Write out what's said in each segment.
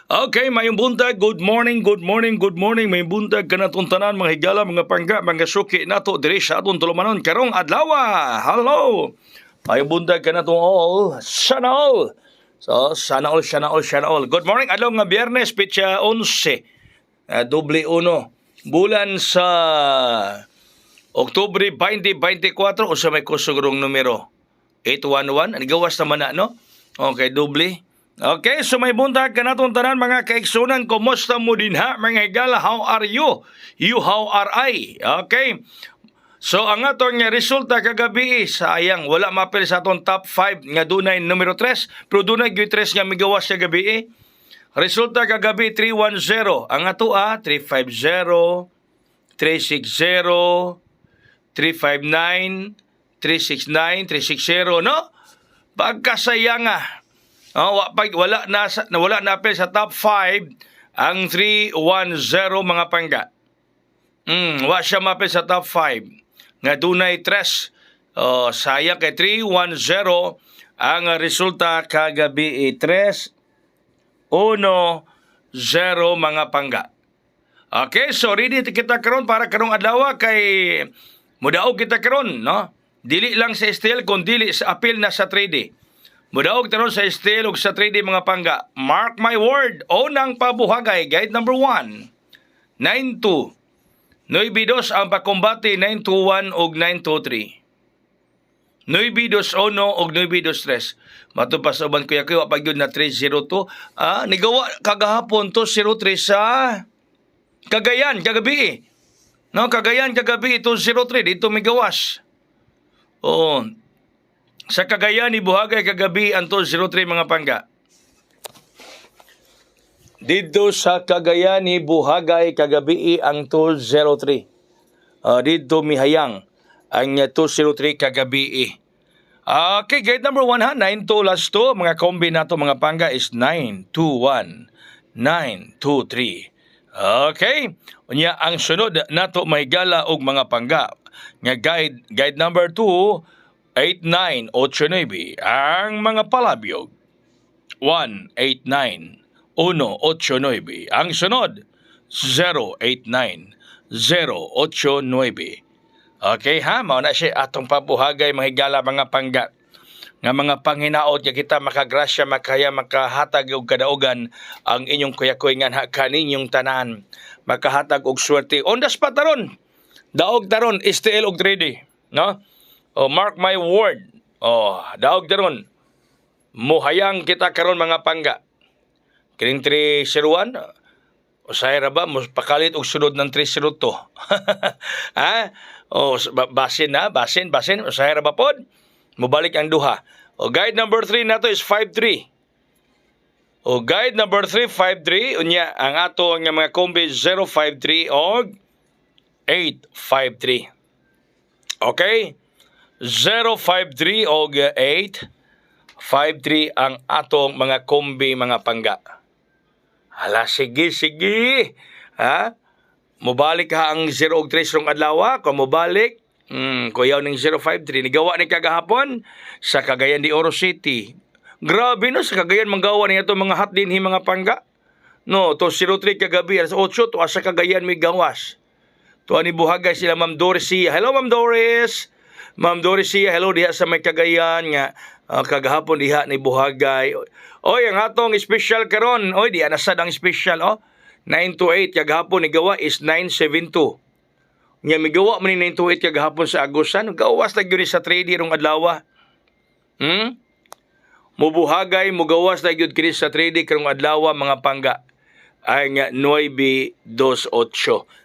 Okay, mayong buntag, good morning, good morning, good morning. May buntag kanatong tanan, mga higala, mga pangga, mga suki nato diri sa atong tulumanon karong adlaw. Hello. Mayong buntag kanatong all, sana all. So, sana all, sana all, sana all. Good morning, adlaw nga Biyernes, petsa 11, doble uno. Bulan sa Oktubre 2024 o sa may kusugurong numero 811. Gawas naman na, no? Okay, doble. Okay, so may buntag ka natong tanan mga kaigsunan. Kumusta mo din ha, mga higala? How are you? You, how are I? Okay. So ang atong resulta kagabi, sayang, wala mapil sa atong top 5 nga dunay numero 3. Pero dunay gyud 3 nga migawas sa gabi. Resulta kagabi 310. Ang ato 350, 360, 359, 369, 360, no? Pagkasayanga. Wala na pa sa top 5 ang 310 mga pangga. Wa siya mapil sa top 5 nga dunay 3. Sayang kay 310 ang resulta kagabi 3-1-0 mga pangga. Okay, so ready kita karon para karong adlaw kay mudaog kita karon, no? Dili lang sa STL kun dili sa apil na sa 3D. Mudaog taron sa STL ug sa 3D mga pangga. Mark my word, unang pabuhagay, guide number 1. 9-2. 9-2 ang pakumbati, 9-2-1 ug 9-2-3. 9-2-1 ug 9-2-3. Matupas uban kuya kayo pag yun na 3-0-2. Nigawa kagahapon to 0-3 sa Cagayan kagabi. No, Cagayan kagabi ito 0-3 dito migawas. Sa Cagayan ni buhagay kagabi anto 0-3 mga pangga. Dito sa Cagayan ni buhagay kagabi ang 203. Dito mihayang ang 203 kagabi. Okay, gate number 1 ha, 9-2 last 2. Mga kombi nato mga pangga is 9-2-1, 9-2-3. Okay, unya ang sunod nato may gala og mga pangga. Nga guide number 2, 8-9, 8-9 ang mga palabyog. 1-8-9, 1-8-9. Ang sunod, 0-8-9, 0-8-9. Okay ha, mao na siya atong pabuhagay mga higala mga pangga. Nga mga panghinaot nga kita makagrasya makaya makahatag og kadaugan ang inyong kuyakoy nga kaninyong tanan. Makahatag og swerte. On the spot taron. Daog taron STL og 3D, no? Mark my word. Daog daron. Muhayang kita karon mga pangga. Kining 301, usahay ra ba mo pakalit og sunod ng 302. Ha? Basin, usahay ra ba pod? Mubalik ang duha. Guide number 3 nato is 5-3. Guide number 3, 5-3. Unya, ang ato nga mga kombi 0-5-3 o 8-5-3. Okay? 053 o 853 ang atong mga kombi mga pangga. Hala, sige. Ha? Mubalik ha ang 0 og 3 rong adlaw. Kung mubalik, kuyaw ng 053. Nigawa ni kagahapon sa Cagayan de Oro City. Grabe no, sa Cagayan manggawa niya itong mga hot din mga pangga. No, to 03 kagabi, alas 8, to sa Cagayan may gawas. To ani buhagay sila Ma'am Doris siya. Hello Ma'am Doris. Ma'am Doris siya, hello diha sa may Cagayan nga kagahapon diha ni buhagay. Oy, ang atong special karon, oy diha na sad ang special 928 kagahapon ni gawa is 972. Nya migawa man ni 928 kagahapon sa Agosan, gawas na gyud sa 3D rong adlaw. Mubuhagay mugawas na gyud kini sa 3D karong adlaw mga pangga. Ay nga 928.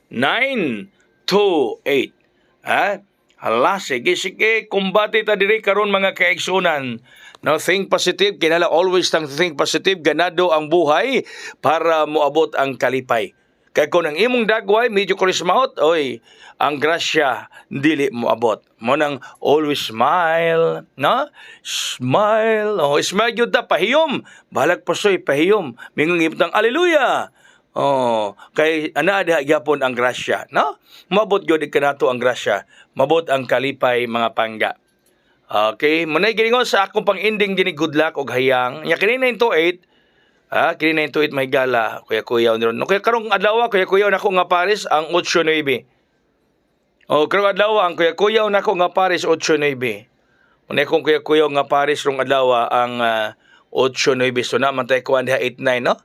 928. Ha? Hala, sige, kumbati ta diri karon mga kaigsunan. Now, think positive, kinala always tang think positive, ganado ang buhay para moabot ang kalipay. Kaya kung ang imong dagway, medyo kurismahot, oy, ang grasya, dili moabot. Mo nang always smile, no? Smile, smile yun ta, pahiyom. Balag pasoy, pahiyom. Mingung ibutang, aleluya! Kay ana gyapon ang grasya, no? Mabot gyud kanato ang grasya, mabot ang kalipay mga pangga. Okay, manay giningon sa akong pang-ending dini good luck og hayang. Nya kini 928 Kini na intuit may gala, kuya-kuya ron. No, kaya karong adlaw, kuya-kuya nako nga Paris ang 8-9. Karong adlaw ang kuya-kuya nako nga Paris 8-9. Unay kong kuya-kuya nga Paris rong adlaw ang 8-9. So naman tayo kuha diha 8-9, no?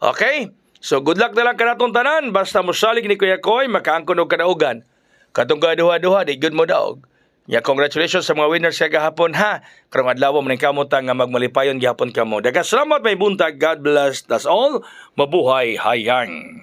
Okay? So good luck na lang kanatong tanan. Basta mosalig ni Kuya Koy, makaangkon og kadaugan. Katong gaduha-duha, di good mo daog. Congratulations sa mga winners sa gahapon ha. Karong adlaw mo ning kamutan nga magmalipayon gihapon kamo. Daghang salamat may buntag. God bless. That's all. Mabuhay hayang.